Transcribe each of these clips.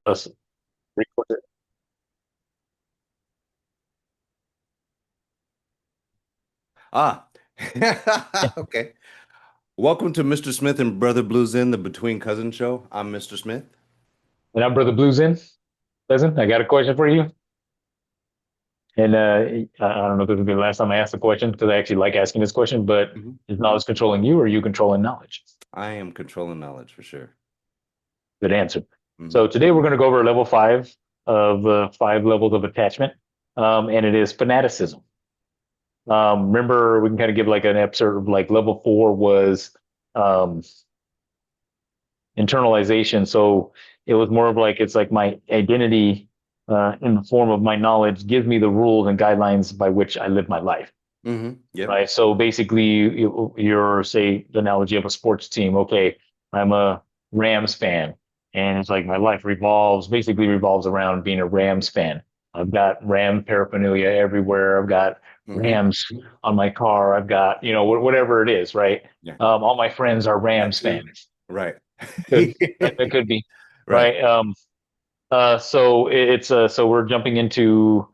Let's record it. Ah, okay. Welcome to Mr. Smith and Brother Blues in the Between Cousins show. I'm Mr. Smith. And I'm Brother Blues in. Listen, I got a question for you. And I don't know if this will be the last time I ask the question because I actually like asking this question, but Mhm. is knowledge controlling you or are you controlling knowledge? I am controlling knowledge for sure. Good answer. Hmm. So today we're going to go over level five of five levels of attachment, and it is fanaticism. Remember, we can kind of give like an episode of like level four was um, internalization. So it was more of like it's like my identity in the form of my knowledge gives me the rules and guidelines by which I live my life. Yep. Right. So basically, you're say the analogy of a sports team. Okay, I'm a Rams fan, and it's like my life basically revolves around being a Rams fan. I've got Ram paraphernalia everywhere. I've got Hmm. Rams on my car. I've got whatever it is. Right. Yeah. All my friends are Rams Tattoo. fans. Right. It could be Right. right. So so we're jumping into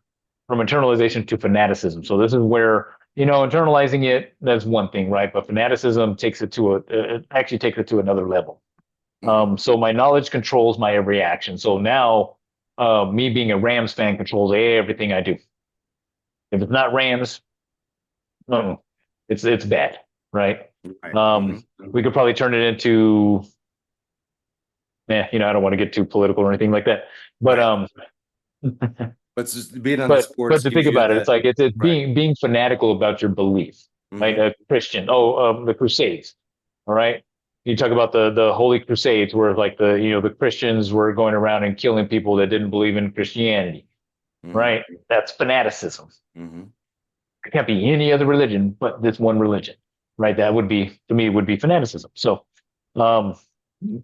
from internalization to fanaticism. So this is where internalizing it, that's one thing, right? But fanaticism takes it to it actually takes it to another level. Hmm. So my knowledge controls my every action. So now me being a Rams fan controls everything I do. If it's not Rams, no, it's bad, right? Right. Um, Hmm. we could probably turn it into I don't want to get too political or anything like that. But Right. But just being on the but sports to think gives you about it, it's that. like it's Right. being fanatical about your belief, right? Hmm. A Christian. Oh, the Crusades. All right. You talk about the Holy Crusades, where like the Christians were going around and killing people that didn't believe in Christianity, Hmm. right? That's fanaticism. Hmm. It can't be any other religion but this one religion, right? That would be to me would be fanaticism. So, um,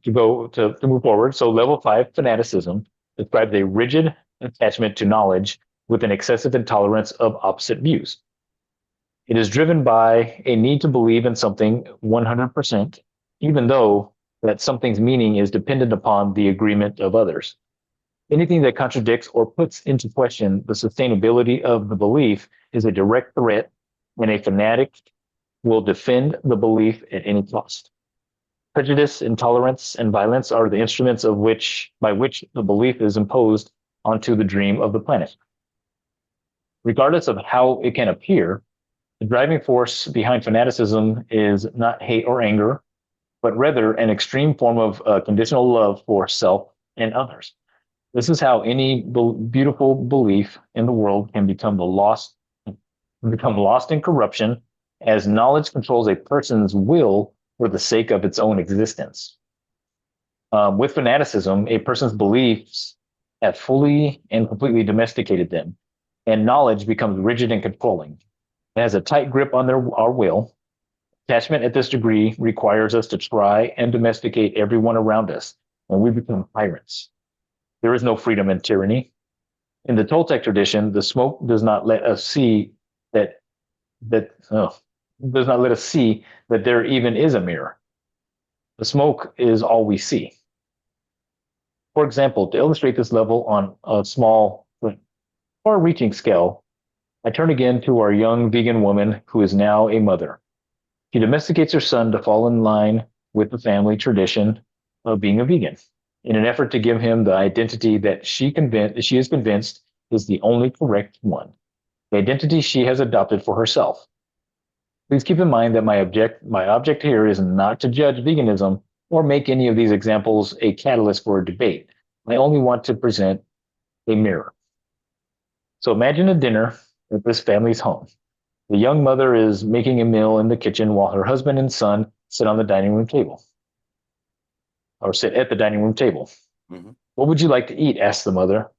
to move forward. So, level five fanaticism describes a rigid attachment to knowledge with an excessive intolerance of opposite views. It is driven by a need to believe in something 100%, even though that something's meaning is dependent upon the agreement of others. Anything that contradicts or puts into question the sustainability of the belief is a direct threat, and a fanatic will defend the belief at any cost. Prejudice, intolerance, and violence are the instruments by which the belief is imposed onto the dream of the planet. Regardless of how it can appear, the driving force behind fanaticism is not hate or anger, but rather an extreme form of conditional love for self and others. This is how any beautiful belief in the world can become lost in corruption, as knowledge controls a person's will for the sake of its own existence. With fanaticism, a person's beliefs have fully and completely domesticated them, and knowledge becomes rigid and controlling. It has a tight grip on our will. Attachment at this degree requires us to try and domesticate everyone around us, and we become tyrants. There is no freedom in tyranny. In the Toltec tradition, the smoke does not let us see that that oh, does not let us see that there even is a mirror. The smoke is all we see. For example, to illustrate this level on a small, far-reaching scale, I turn again to our young vegan woman who is now a mother. She domesticates her son to fall in line with the family tradition of being a vegan in an effort to give him the identity that she is convinced is the only correct one, the identity she has adopted for herself. Please keep in mind that my object here is not to judge veganism or make any of these examples a catalyst for a debate. I only want to present a mirror. So imagine a dinner at this family's home. The young mother is making a meal in the kitchen while her husband and son sit on the dining room table or sit at the dining room table. Hmm. What would you like to eat? Asks the mother.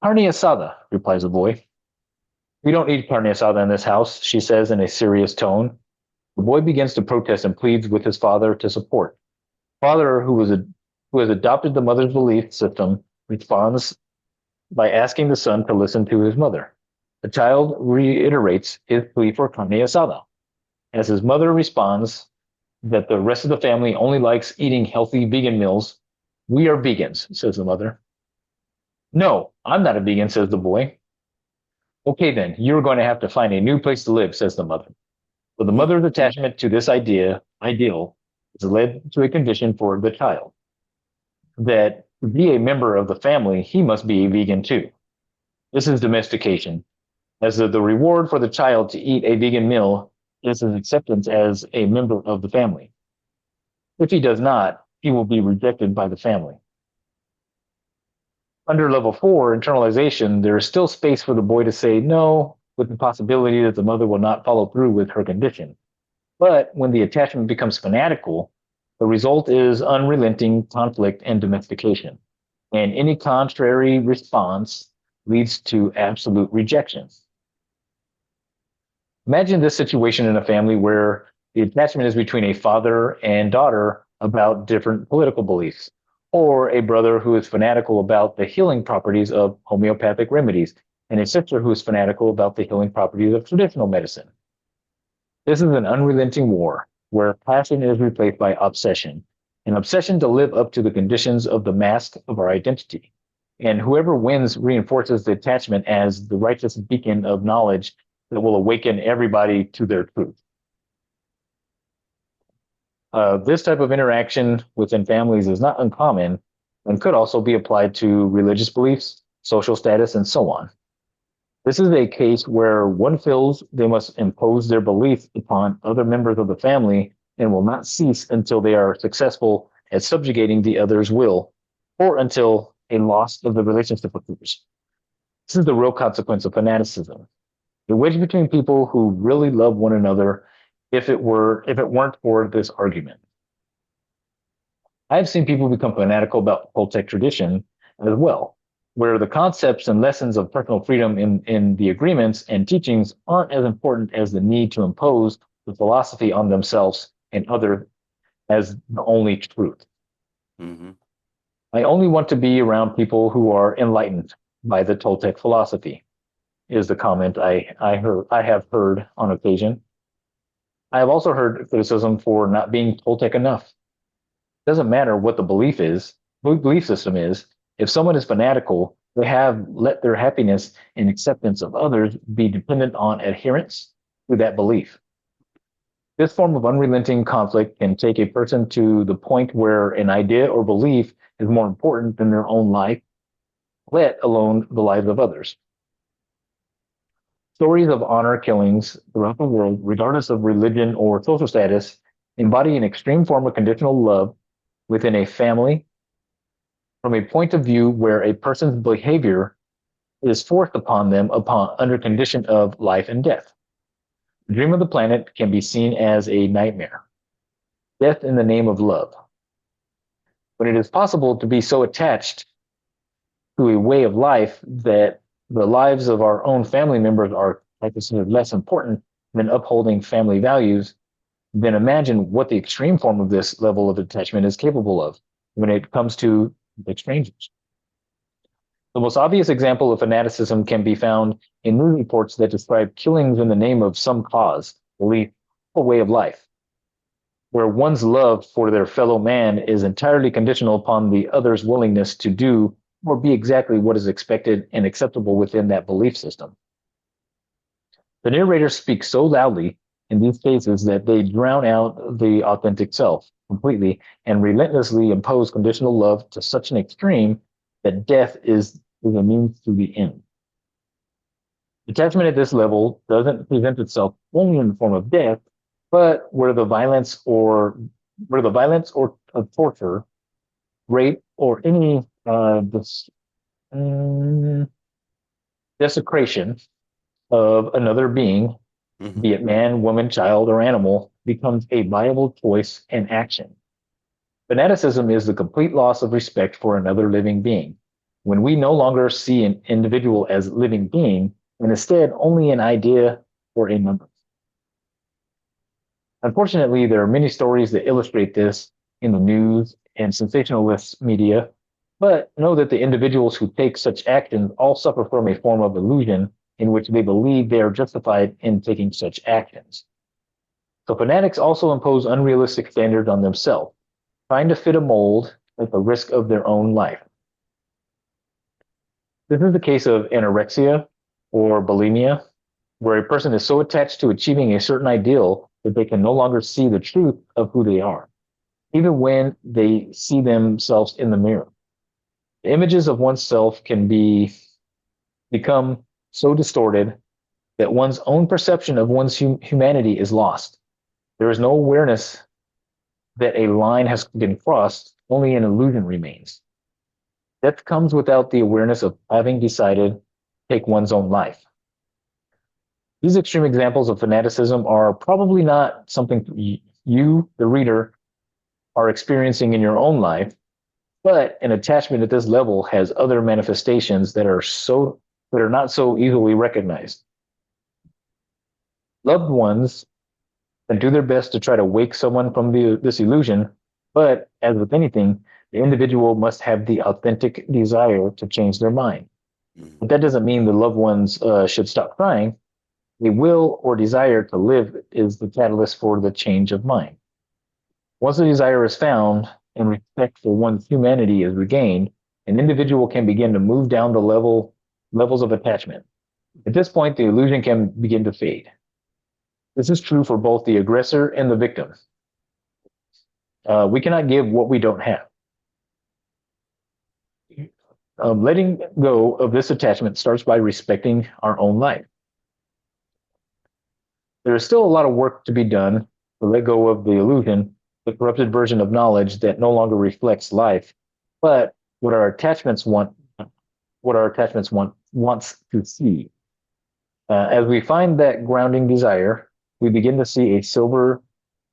Carne asada, replies the boy. We don't eat carne asada in this house, she says in a serious tone. The boy begins to protest and pleads with his father to support. Father, who has adopted the mother's belief system, responds by asking the son to listen to his mother. The child reiterates his plea for carne asada. As his mother responds that the rest of the family only likes eating healthy vegan meals, we are vegans, says the mother. No, I'm not a vegan, says the boy. Okay, then, you're going to have to find a new place to live, says the mother. But the mother's attachment to this ideal, has led to a condition for the child that to be a member of the family, he must be a vegan too. This is domestication, as the reward for the child to eat a vegan meal is his acceptance as a member of the family. If he does not, he will be rejected by the family. Under level 4, internalization, there is still space for the boy to say no, with the possibility that the mother will not follow through with her condition. But when the attachment becomes fanatical, the result is unrelenting conflict and domestication. And any contrary response leads to absolute rejection. Imagine this situation in a family where the attachment is between a father and daughter about different political beliefs, or a brother who is fanatical about the healing properties of homeopathic remedies, and a sister who is fanatical about the healing properties of traditional medicine. This is an unrelenting war where passion is replaced by obsession, an obsession to live up to the conditions of the mask of our identity. And whoever wins reinforces the attachment as the righteous beacon of knowledge that will awaken everybody to their truth. This type of interaction within families is not uncommon and could also be applied to religious beliefs, social status, and so on. This is a case where one feels they must impose their belief upon other members of the family and will not cease until they are successful at subjugating the other's will or until a loss of the relationship occurs. This is the real consequence of fanaticism. The wedge between people who really love one another if it weren't for this argument. I've seen people become fanatical about Toltec tradition as well, where the concepts and lessons of personal freedom in the agreements and teachings aren't as important as the need to impose the philosophy on themselves and others as the only truth. Mm-hmm. I only want to be around people who are enlightened by the Toltec philosophy, is the comment I have heard on occasion. I have also heard criticism for not being Toltec enough. It doesn't matter what the belief system is. If someone is fanatical, they have let their happiness and acceptance of others be dependent on adherence to that belief. This form of unrelenting conflict can take a person to the point where an idea or belief is more important than their own life, let alone the lives of others. Stories of honor killings throughout the world, regardless of religion or social status, embody an extreme form of conditional love within a family from a point of view where a person's behavior is forced upon them under condition of life and death. The dream of the planet can be seen as a nightmare. Death in the name of love. When it is possible to be so attached to a way of life that the lives of our own family members are considered less important than upholding family values, then imagine what the extreme form of this level of attachment is capable of when it comes to strangers. The most obvious example of fanaticism can be found in news reports that describe killings in the name of some cause, belief, or way of life, where one's love for their fellow man is entirely conditional upon the other's willingness to do or be exactly what is expected and acceptable within that belief system. The narrators speak so loudly in these cases that they drown out the authentic self completely and relentlessly impose conditional love to such an extreme that death is a means to the end. Attachment at this level doesn't present itself only in the form of death, but where the violence or of torture, rape, or any desecration of another being, Mm-hmm. be it man, woman, child, or animal, becomes a viable choice and action. Fanaticism is the complete loss of respect for another living being. When we no longer see an individual as living being, and instead only an idea or a number. Unfortunately, there are many stories that illustrate this in the news and sensationalist media, but know that the individuals who take such actions all suffer from a form of illusion in which they believe they are justified in taking such actions. So fanatics also impose unrealistic standards on themselves, trying to fit a mold at the risk of their own life. This is the case of anorexia or bulimia, where a person is so attached to achieving a certain ideal that they can no longer see the truth of who they are, even when they see themselves in the mirror. The images of oneself can become so distorted that one's own perception of one's humanity is lost. There is no awareness that a line has been crossed, only an illusion remains. Death comes without the awareness of having decided to take one's own life. These extreme examples of fanaticism are probably not something you, the reader, are experiencing in your own life, but an attachment at this level has other manifestations that are not so easily recognized. Loved ones can do their best to try to wake someone from this illusion, but as with anything, the individual must have the authentic desire to change their mind. Mhm. But that doesn't mean the loved ones should stop trying. The will or desire to live is the catalyst for the change of mind. Once the desire is found and respect for one's humanity is regained, an individual can begin to move down the levels of attachment. At this point, the illusion can begin to fade. This is true for both the aggressor and the victim. We cannot give what we don't have. Letting go of this attachment starts by respecting our own life. There is still a lot of work to be done to let go of the illusion, the corrupted version of knowledge that no longer reflects life, but what our attachments want, what our attachments wants to see. As we find that grounding desire, we begin to see a sliver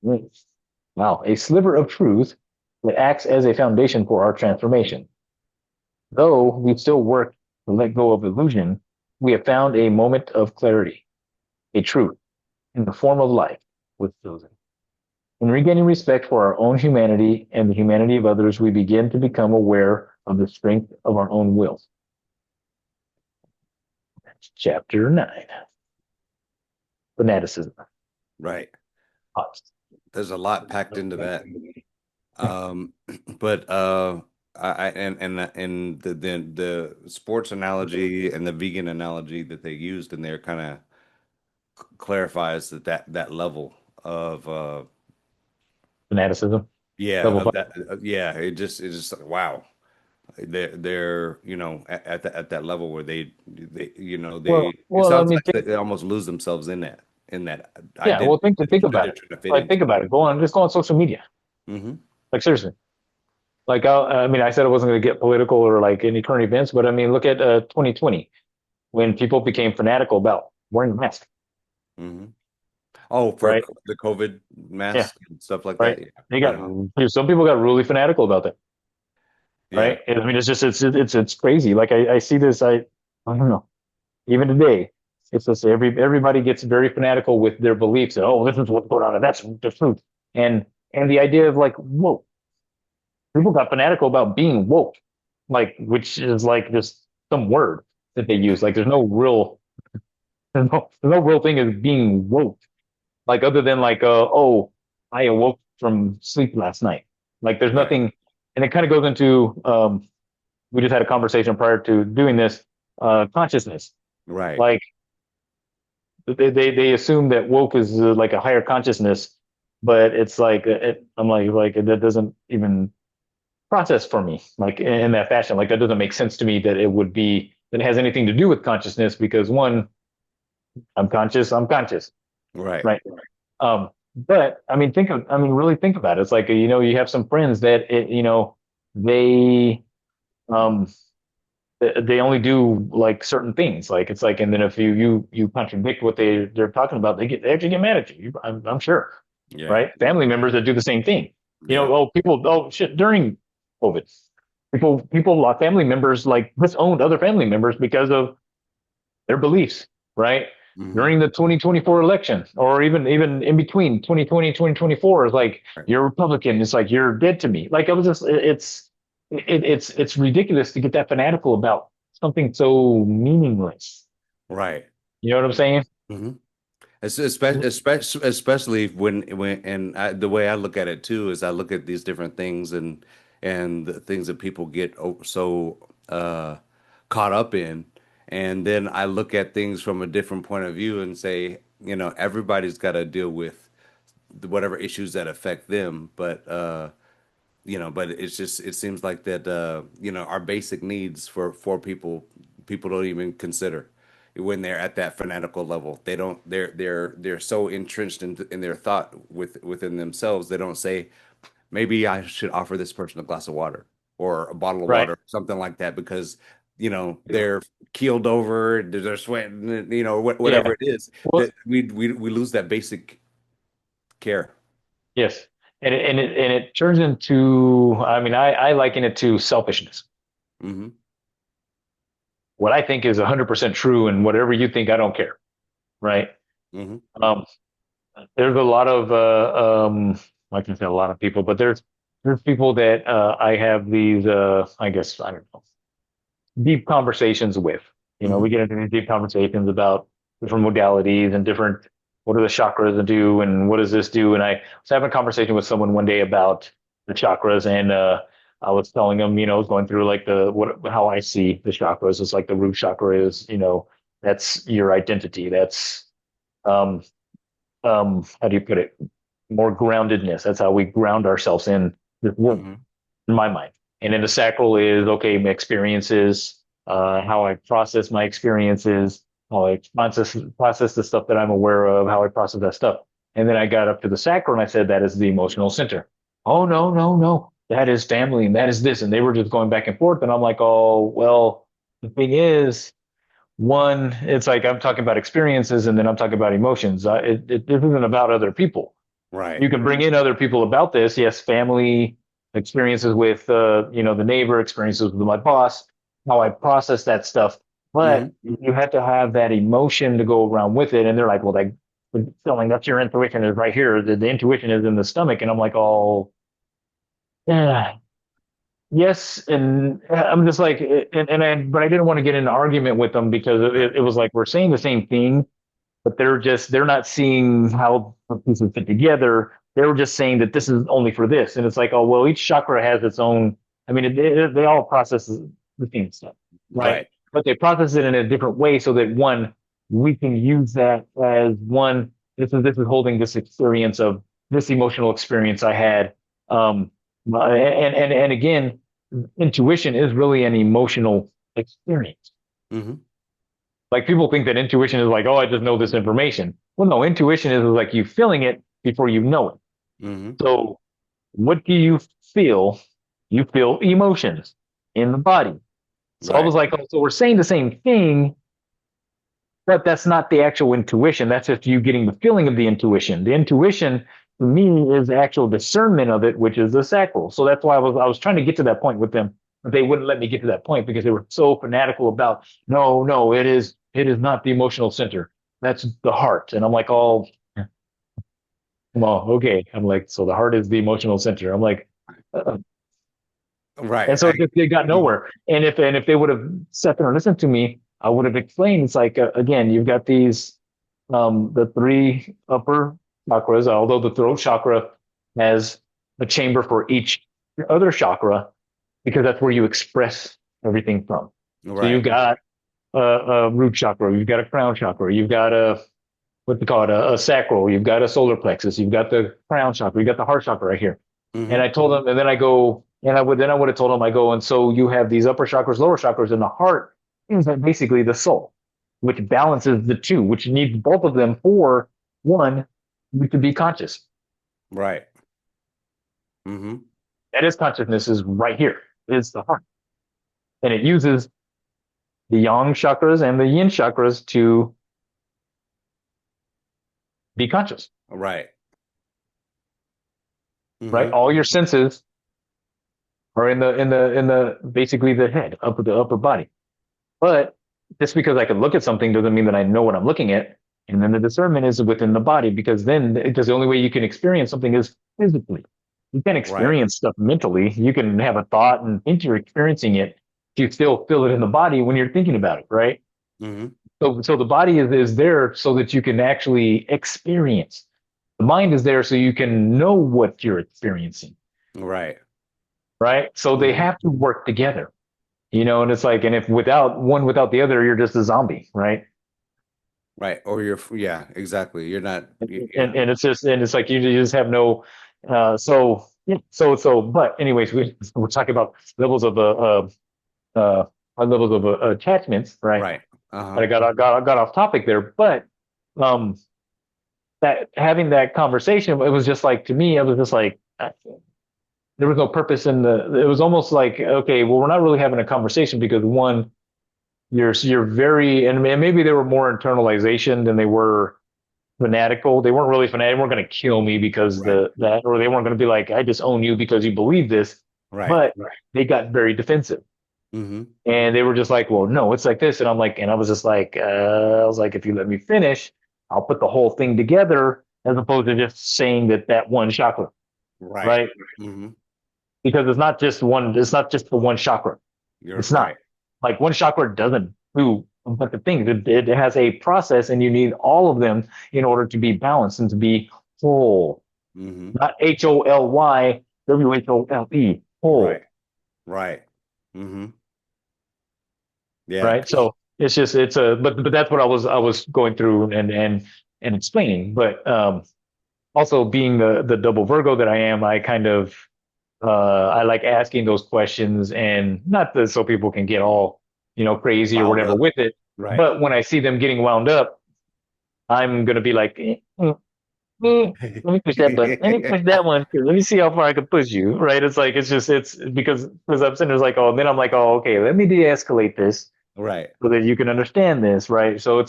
of truth that acts as a foundation for our transformation. Though we still work to let go of illusion, we have found a moment of clarity, a truth in the form of life with Susan. In regaining respect for our own humanity and the humanity of others, we begin to become aware of the strength of our own will. That's chapter 9. Fanaticism. Right. There's a lot packed into that. Um, but and the sports analogy and the vegan analogy that they used in there kind of clarifies that level of Fanaticism. yeah, Level of five. that yeah, it's just like wow. They're at that level where they Well, they it well, I sounds mean, like they almost lose themselves in that yeah. Well, identity think that about they're it. trying to fit Like, into. think about it. Just go on social media. Hmm. Like, seriously. Like, I mean, I said I wasn't going to get political or like any current events, but I mean, look at 2020 when people became fanatical about wearing a mask, Hmm. Oh, for right? the COVID Yeah, mask and stuff like right. that. Yeah. They got Uh-huh. some people got really fanatical about that, Yeah. right? And I mean, it's just it's crazy. Like I see this. I don't know. Even today, it's just everybody gets very fanatical with their beliefs. And, oh, this is what's going on, and that's the truth. And the idea of like, whoa, people got fanatical about being woke, like which is like just some word that they use. Like there's no real thing as being woke. Like other than like oh, I awoke from sleep last night. Like there's Right. nothing, and it kind of goes into we just had a conversation prior to doing this consciousness. Right. Like they assume that woke is like a higher consciousness, but it's like I'm like that doesn't even process for me like in that fashion. Like that doesn't make sense to me that it would be that it has anything to do with consciousness because one, I'm conscious, Right. right? But I mean, really think about it. It's like you have some friends that they um they only do like certain things. Like it's like, and then if you contradict what they're talking about, they actually get mad at you. I'm sure, Yeah. right? Family members that do the same thing. Yeah. Oh, people, oh shit, during COVID, family members like disowned other family members because of their beliefs, right? Hmm. During the 2024 election, or even in between 2020 and 2024, is like Right. you're Republican. It's like you're dead to me. Like it was just it's ridiculous to get that fanatical about something so meaningless. Right. You know what I'm saying? Hmm. Especially when the way I look at it too is I look at these different things and the things that people get so caught up in. And then I look at things from a different point of view and say, everybody's got to deal with whatever issues that affect them. But it's just it seems like that our basic needs for people don't even consider when they're at that fanatical level. They don't they're so entrenched in their thought within themselves. They don't say, maybe I should offer this person a glass of water or a bottle of Right. water, something like that, because they're keeled over, they're sweating, whatever Yeah. it is, Well, that we lose that basic care. yes. And it turns into, I mean, I liken it to selfishness. Hmm. What I think is 100% true, and whatever you think, I don't care. Right. Hmm. Um, there's a lot of, I can say a lot of people, but there's people that I have these, I guess, I don't know, deep conversations with. We Hmm. get into these deep conversations about different modalities and different, what do the chakras do and what does this do? And I was having a conversation with someone one day about the chakras, and I was telling them, I was going through like how I see the chakras. It's like the root chakra is, that's your identity. That's um how do you put it? More groundedness. That's how we ground ourselves in this world, Hmm. in my mind. And then the sacral is okay, my experiences, how I process my experiences, how I process the stuff that I'm aware of, how I process that stuff. And then I got up to the sacral and I said that is the emotional center. Oh no, no, no. That is family and that is this. And they were just going back and forth. And I'm like, oh, well, the thing is, one, it's like I'm talking about experiences and then I'm talking about emotions. This isn't about other people. Right. You can bring in other people about this. Yes, family experiences with the neighbor, experiences with my boss, how I process that stuff. But Hmm. you have to have that emotion to go around with it. And they're like, well, like feeling that's your intuition is right here. The intuition is in the stomach. And I'm like, oh, yeah, yes. And I'm just like, but I didn't want to get in an argument with them because Right. it was like we're saying the same thing, but they're not seeing how the pieces fit together. They were just saying that this is only for this, and it's like, oh well, each chakra has its own. I mean, they all process the same stuff, right? Right. But they process it in a different way so that one, we can use that as one. This is holding this experience of this emotional experience I had, and again, intuition is really an emotional experience. Hmm. Like people think that intuition is like, oh, I just know this information. Well, no, intuition is like you feeling it before you know it. Hmm. So what do you feel? You feel emotions in the body. So I Right. was like, oh, so we're saying the same thing, but that's not the actual intuition. That's just you getting the feeling of the intuition. The intuition to me is the actual discernment of it, which is the sacral. So that's why I was trying to get to that point with them, but they wouldn't let me get to that point because they were so fanatical about no, no, it is not the emotional center. That's the heart. And I'm like, oh, well, okay. I'm like, so the heart is the emotional center. I'm like, uh, Right. and so they got Mhm. nowhere. And if they would have sat there and listened to me, I would have explained. It's like again, you've got these the three upper chakras. Although the throat chakra has a chamber for each other chakra, because that's where you express everything from. So you've Right. got a root chakra, you've got a crown chakra, you've got a what they call it, a sacral, you've got a solar plexus, you've got the crown chakra, you've got the heart chakra right here. And Hmm. I told them, and then I go, and I would have told them, I go, and so you have these upper chakras, lower chakras, and the heart is basically the soul, which balances the two, which needs both of them for one, you to be conscious. Right. Hmm. That is consciousness is right here. It's the heart. And it uses the yang chakras and the yin chakras to be conscious, Right. right? Hmm. All your senses are in the basically the head, the upper body. But just because I can look at something doesn't mean that I know what I'm looking at. And then the discernment is within the body because the only way you can experience something is physically. You can't Right. experience stuff mentally. You can have a thought and think you're experiencing it. You still feel it in the body when you're thinking about it, right? Hmm. So the body is there so that you can actually experience. The mind is there so you can know what you're experiencing, Right. right? So they Hmm. have to work together. And it's like, and if without one without the other, you're just a zombie, right? Right. Or you're, yeah, exactly. You're not, yeah. And it's just, and it's like you just have no, so yeah, but anyways, we're talking about levels of uh levels of attachments, right? Right. Uh-huh. But I got off topic there, but um, that having that conversation, it was just like to me, it was just like there was no purpose in the. It was almost like, okay, well, we're not really having a conversation because one, you're very, and maybe they were more internalization than they were fanatical. They weren't really fanatic. They weren't going to kill me because Right. or they weren't going to be like, I disown you because you believe this. Right. But they got very defensive, Mm-hmm. and they were just like, well, no, it's like this, and I'm like, and I was just like, I was like, if you let me finish, I'll put the whole thing together as opposed to just saying that one chakra, Right. right? Mm-hmm. Because it's not just one. It's not just the one chakra. You're It's not right. like one chakra doesn't do. But the thing, it has a process, and you need all of them in order to be balanced and to be whole. Mm-hmm. Not HOLYWHOLE, Right. whole, Right. Mm-hmm. Yeah. right? So it's a, but that's what I was going through and explaining. But also being the double Virgo that I am, I kind of I like asking those questions, and not that so people can get all crazy or Wound whatever up. with it. Right. But when I see them getting wound up, I'm gonna be like, let me push that button. Let me push that one too. Let me see how far I can push you. Right? It's like it's because I'm sitting there like, oh, and then I'm like, oh, okay, let me de-escalate this Right. so that you can understand this, right? So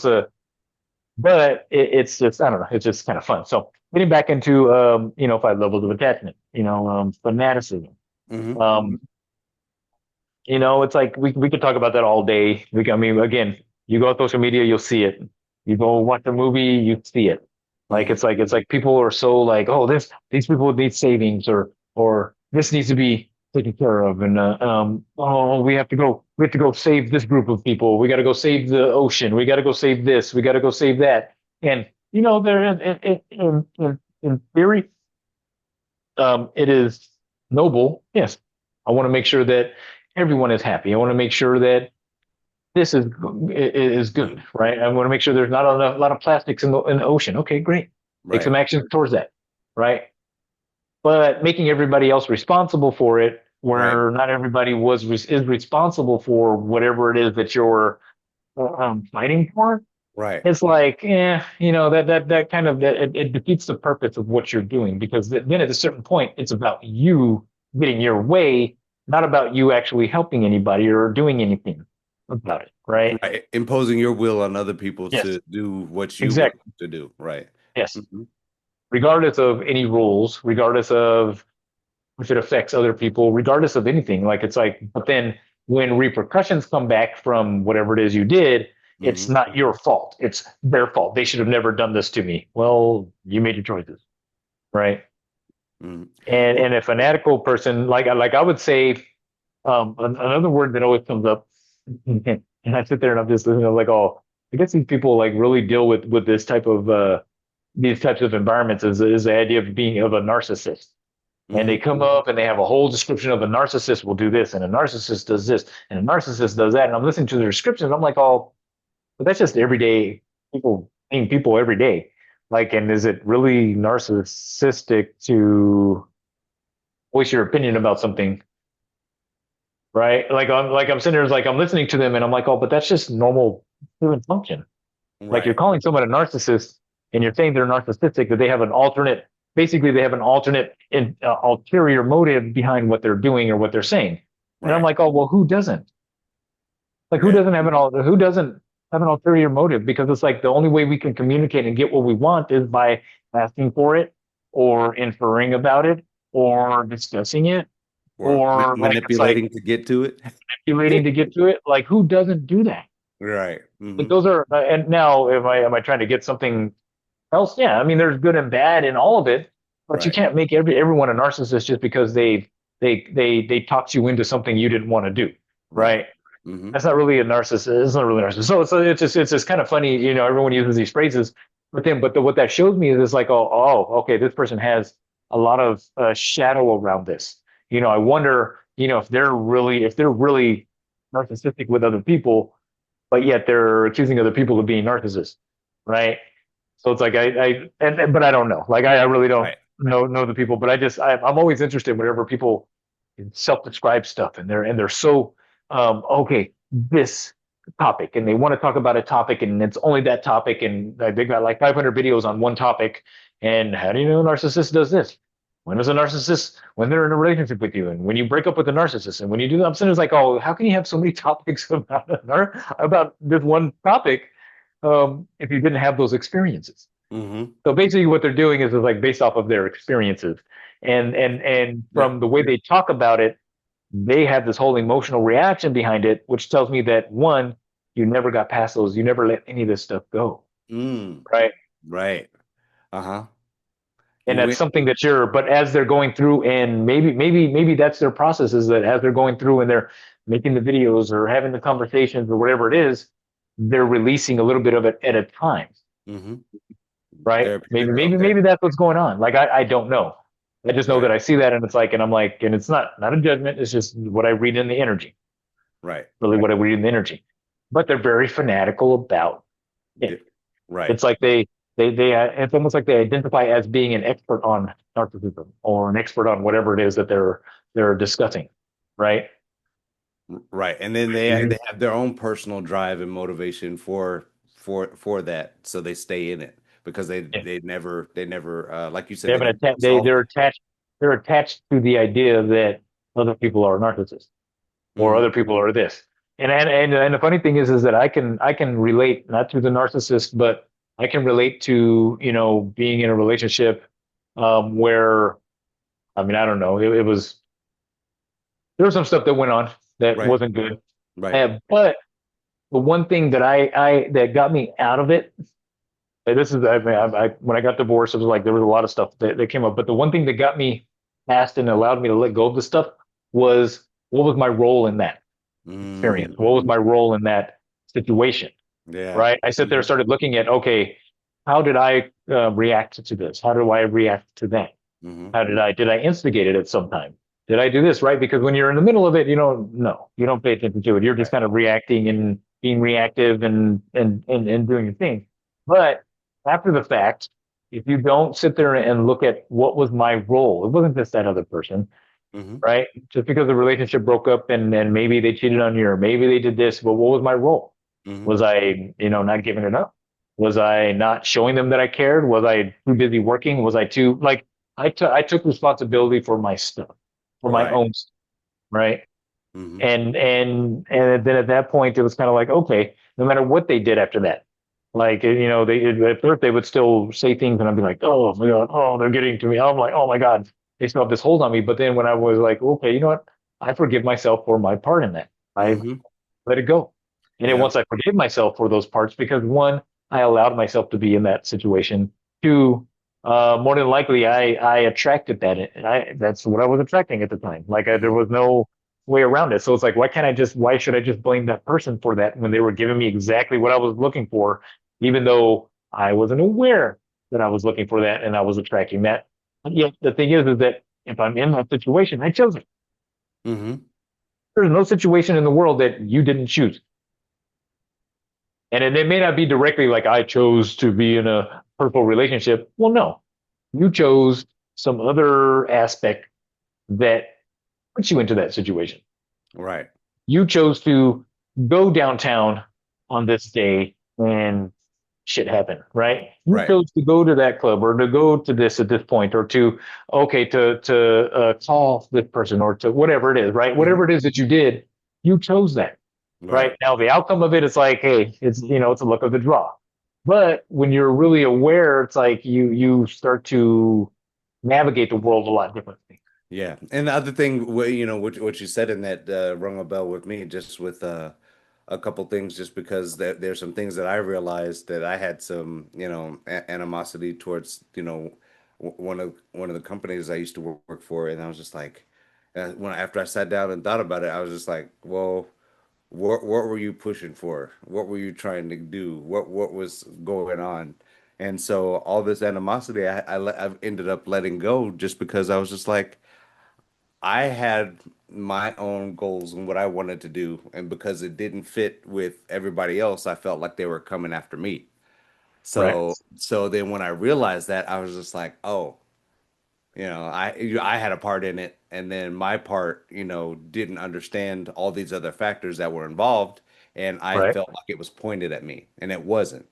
but it's just I don't know, it's just kind of fun. So getting back into 5 levels of attachment, fanaticism. Mm-hmm. Um, it's like we could talk about that all day. I mean, again, you go on social media, you'll see it. You go watch a movie, you see it. Like Mm-hmm. it's like people are so like, oh, these people need savings, or this needs to be taken care of, and oh, we have to go save this group of people. We got to go save the ocean. We got to go save this. We got to go save that. And they're in theory, it is noble. Yes, I want to make sure that everyone is happy. I want to make sure that this is good, right? I want to make sure there's not a lot of plastics in the ocean. Okay, great. Take Right. some action towards that, right? But making everybody else responsible for it, Right. where not everybody is responsible for whatever it is that you're fighting for, Right. it's like, that kind of it defeats the purpose of what you're doing, because then at a certain point, it's about you getting your way, not about you actually helping anybody or doing anything about it, right? Right. Imposing your will on other people Yes, to do what you want exactly. to do. Right. Yes, Mm-hmm. regardless of any rules, regardless of if it affects other people, regardless of anything. Like it's like, but then when repercussions come back from whatever it is you did, it's Mm-hmm. not your fault. It's their fault. They should have never done this to me. Well, you made your choices, right? Mm-hmm. And Well, a fanatical person, like I would say, another word that always comes up, and I sit there and I'm just like, oh, I guess these people like really deal with this type of these types of environments is the idea of being of a narcissist. And mm-hmm. they come up and they have a whole description of a narcissist will do this, and a narcissist does this, and a narcissist does that. And I'm listening to the descriptions. I'm like, oh, but that's just everyday people being people every day. Like, and is it really narcissistic to voice your opinion about something, right? Like I'm sitting there, like I'm listening to them, and I'm like, oh, but that's just normal human function. Like you're Right. calling someone a narcissist, and you're saying they're narcissistic, that they have an alternate. Basically, they have an alternate ulterior motive behind what they're doing or what they're saying. And I'm Right. like, oh well, who doesn't? Like, Yeah. who doesn't have an ulterior motive? Because it's like the only way we can communicate and get what we want is by asking for it, or inferring about it, or discussing it, Or or like it's like manipulating to get to it. manipulating to get to it. Like, who doesn't do that? Right. Like Mm-hmm. those are, and now am I trying to get something else? Yeah, I mean, there's good and bad in all of it, but you Right. can't make everyone a narcissist just because they talked you into something you didn't want to do, Right. right? Mm-hmm. That's not really a narcissist. It's not really a narcissist. So it's just kind of funny, everyone uses these phrases, but what that shows me is like, oh, okay, this person has a lot of shadow around this. I wonder, if they're really narcissistic with other people, but yet they're accusing other people of being narcissists, right? So it's like but I don't know. Like I really don't Right. know the people, but I'm always interested whenever people self-describe stuff and they're so okay this topic and they want to talk about a topic and it's only that topic and they got like 500 videos on one topic. And how do you know a narcissist does this? When does a narcissist when they're in a relationship with you and when you break up with a narcissist and when you do that? I'm saying it's like, oh, how can you have so many topics about this one topic if you didn't have those experiences? Mm-hmm. So basically, what they're doing is like based off of their experiences, and Yep. from the way they talk about it, they have this whole emotional reaction behind it, which tells me that one, you never got past those, you never let any of this stuff go, Mm. right? Right. Uh-huh. And You that's went. something that but as they're going through, and maybe that's their process is that as they're going through and they're making the videos or having the conversations or whatever it is, they're releasing a little bit of it at a time, Mm-hmm. right? Therapeutic. Okay. Maybe that's what's going on. Like I don't know. I just know Right. that I see that and it's like, and I'm like, and it's not a judgment. It's just what I read in the energy, Right. really what I read in the energy. But they're very fanatical about it. Yeah. Right. It's like it's almost like they identify as being an expert on narcissism or an expert on whatever it is that they're discussing, right? Right. And then they Mhm. have their own personal drive and motivation for that, so they stay in it because Yeah. they never like you They said have they an never atta- solved it. they're attached to the idea that other people are narcissists or Mm-hmm. other people are this. And the funny thing is that I can relate not to the narcissist, but I can relate to being in a relationship where I mean I don't know it was there was some stuff that went on that Right. wasn't good, Right. but the one thing that I that got me out of it. This is I mean when I got divorced, it was like there was a lot of stuff that came up, but the one thing that got me past and allowed me to let go of the stuff was what was my role in that experience? What was Mm-hmm. my role in that situation? Yeah. Right? I sat there and Mm-hmm. started looking at, okay, how did I react to this? How do I react to that? Mm-hmm. Did I instigate it at some time? Did I do this? Right? Because when you're in the middle of it, no, you don't pay attention to it. You're just Right. kind of reacting and being reactive and doing your thing. But after the fact, if you don't sit there and look at what was my role, it wasn't just that other person, Mm-hmm. right? Just because the relationship broke up and maybe they cheated on you or maybe they did this, but what was my role? Mm-hmm. Was I, not giving it up? Was I not showing them that I cared? Was I too busy working? Was I too like I took responsibility for my stuff, for my Right. own stuff, right? Mm-hmm. And then at that point it was kind of like, okay, no matter what they did after that, like they at first they would still say things and I'd be like, oh my God, oh they're getting to me. I'm like, oh my God, they still have this hold on me. But then when I was like, okay, you know what? I forgive myself for my part in that. I Mm-hmm. let it go. And then Yeah. once I forgave myself for those parts, because one, I allowed myself to be in that situation. Two, more than likely, I attracted that, and that's what I was attracting at the time. Like there Mm-hmm. was no way around it. So it's like, why should I just blame that person for that when they were giving me exactly what I was looking for, even though I wasn't aware that I was looking for that and I was attracting that. But yet the thing is that if I'm in that situation, I chose it. Mm-hmm. There's no situation in the world that you didn't choose. And it may not be directly like I chose to be in a hurtful relationship. Well, no, you chose some other aspect that puts you into that situation. Right. You chose to go downtown on this day and shit happened, right? You Right. chose to go to that club or to go to this at this point or to call this person or to whatever it is, right? Mm-hmm. Whatever it is that you did, you chose that. Right. Right now, the outcome of it is like, hey, it's a luck of the draw. But when you're really aware, it's like you start to navigate the world a lot differently. Yeah, and the other thing, what you said in that rung a bell with me, just with a couple things, just because there's some things that I realized that I had some, animosity towards, one of the companies I used to work for, and I was just like, when after I sat down and thought about it, I was just like, well, what were you pushing for? What were you trying to do? What was going on? And so all this animosity, I've ended up letting go just because I was just like. I had my own goals and what I wanted to do, and because it didn't fit with everybody else, I felt like they were coming after me. Right. So then when I realized that, I was just like, oh, I had a part in it, and then my part, didn't understand all these other factors that were involved, and I Right. felt like it was pointed at me, and it wasn't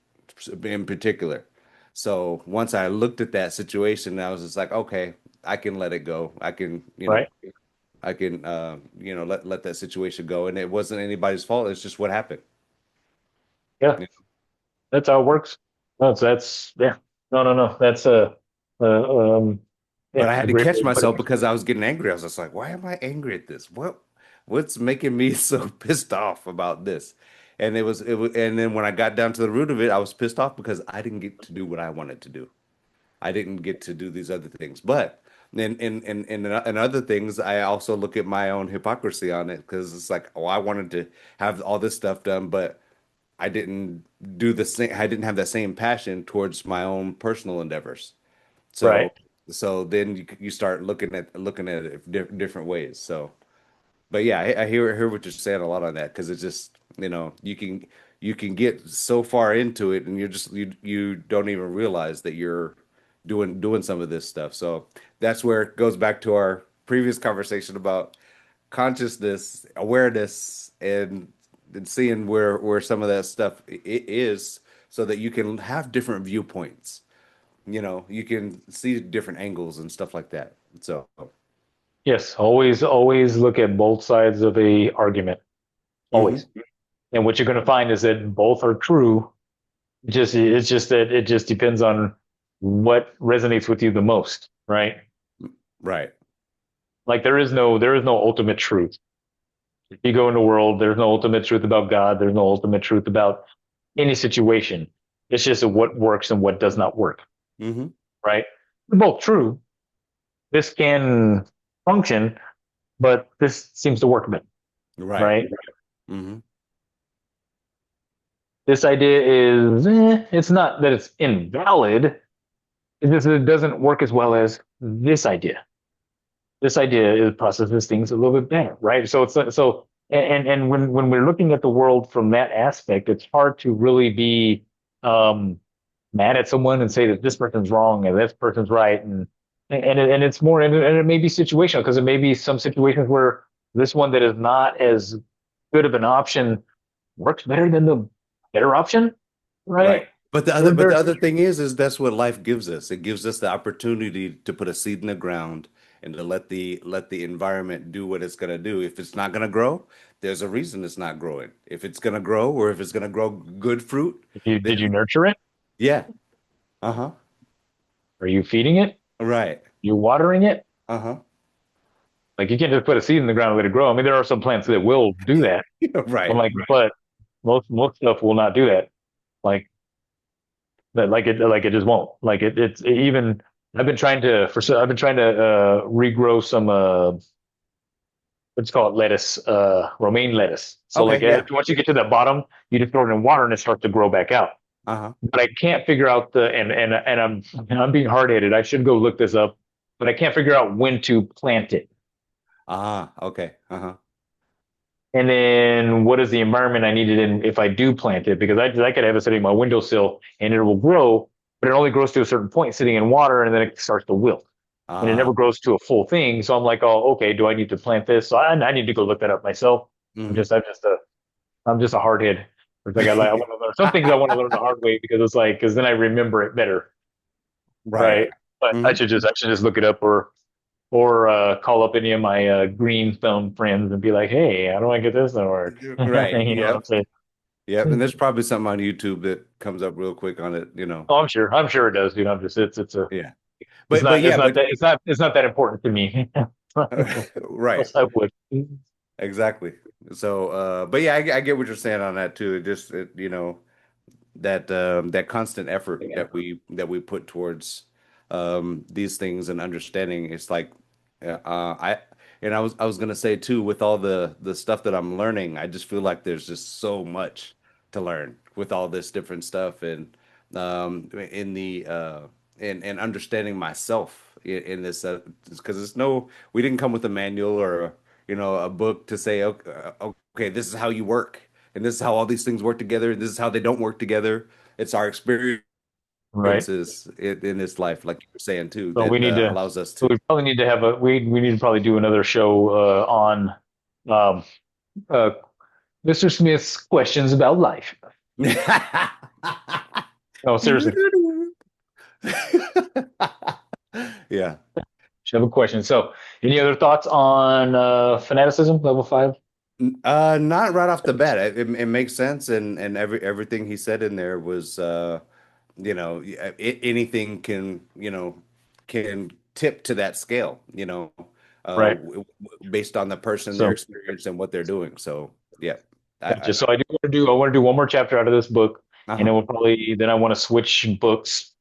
in particular. So once I looked at that situation, I was just like, okay, I can let it go. Right. I can let that situation go, and it wasn't anybody's fault. It's just what happened. Yeah. That's how it works. No, yeah. No, no, no. But Yeah, I it's a had to great catch way to put it. myself because I was getting angry. I was just like, why am I angry at this? What's making me so pissed off about this? And and then when I got down to the root of it, I was pissed off because I didn't get to do what I wanted to do. I didn't get to do these other things. But in other things, I also look at my own hypocrisy on it because it's like, oh, I wanted to have all this stuff done, but I didn't do the same. I didn't have that same passion towards my own personal endeavors. Right. So then you start looking at it different ways. So, but yeah, I hear what you're saying a lot on that because it's just you can get so far into it and you don't even realize that you're doing some of this stuff. So that's where it goes back to our previous conversation about consciousness, awareness, and seeing where some of that stuff is, so that you can have different viewpoints. You can see different angles and stuff like that. So, Yes. Always look at both sides of a argument. hmm Always. And what you're going to find is that both are true. It's just that it just depends on what resonates with you the most, right? right. Like there is no ultimate truth. If you go in the world, there's no ultimate truth about God. There's no ultimate truth about any situation. It's just what works and what does not work, hmm right? They're both true. This can function, but this seems to work better, Right. right? hmm This idea is, it's not that it's invalid. It's just that it doesn't work as well as this idea. This idea is processes things a little bit better, right? So and when we're looking at the world from that aspect, it's hard to really be um, mad at someone and say that this person's wrong and this person's right, and it's more and it may be situational because it may be some situations where this one that is not as good of an option works better than the better option, Right. right? But the other There, but the there's other thing is that's what life gives us. It gives us the opportunity to put a seed in the ground and to let the environment do what it's gonna do. If it's not gonna grow, there's a reason it's not growing. If it's gonna grow or if it's gonna grow good fruit, then did you nurture it? yeah. Uh-huh. Are you feeding it? Right. You watering it? Uh-huh. Like you can't just put a seed in the ground and let it grow. I mean, there are some plants that will do that. I'm Right. like, but most stuff will not do that. Like that, like it just won't. Like it's even. I've been trying to regrow some let's call it lettuce, romaine lettuce. So like Okay, yeah. once you get to the bottom, you just throw it in water and it starts to grow back out. Uh-huh. But I can't figure out I'm being hard headed. I should go look this up, but I can't figure out when to plant it. Ah, okay. Uh-huh. And then what is the environment I need it in if I do plant it? Because I could have it sitting on my windowsill and it will grow, but it only grows to a certain point sitting in water and then it starts to wilt and it Ah. never grows to a full thing. So I'm like, oh, okay, do I need to plant this? So I need to go look that up myself. hmm I'm just a hard head. It's like I want to learn some things I want to learn the hard way because it's like, because then I remember it better. Right. Right. But hmm I should just look it up or call up any of my green thumb friends and be like, hey, how do I get this to work? Right. You know what I'm Yep. saying? Yep. And there's probably something on YouTube that comes up real quick on it. Oh, I'm sure it does, dude. I'm just, Yeah. But it's yeah, not but that, it's not that important to me. right. Else I would. Exactly. So but yeah, I get what you're saying on that too. That constant effort that we put towards these things and understanding. It's like I and I was gonna say too, with all the stuff that I'm learning, I just feel like there's just so much to learn with all this different stuff, and in the and understanding myself in this, because it's no, we didn't come with a manual or a book to say, okay, okay, this is how you work, and this is how all these things work together, and this is how they don't work together. It's our Right. experiences in this life, like you were saying too, So we that need to. allows us So to. we probably need to have a. We need to probably do another show on um, uh, Mr. Smith's questions about life. No, seriously, Yeah. should have a question. So, any other thoughts on fanaticism level five? Not right off the bat. It makes sense, and everything he said in there was, anything can tip to that scale, Right. based on the person, their So, experience, and what they're doing. So, yeah, gotcha. So I want to do one more chapter out of this book, and uh-huh. then then I want to switch books.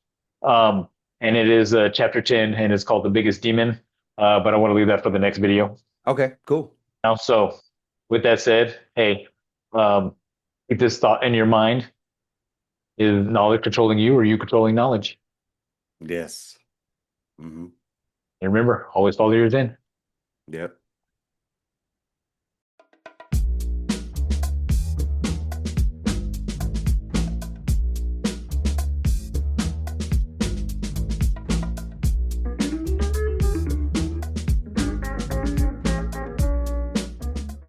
Um, and it is chapter 10, and it's called The Biggest Demon. But I want to leave that for the next video. Okay, cool. Now, so with that said, hey, um, keep this thought in your mind. Is knowledge controlling you, or are you controlling knowledge? Yes. Hmm. And remember, always follow your zen. Yep.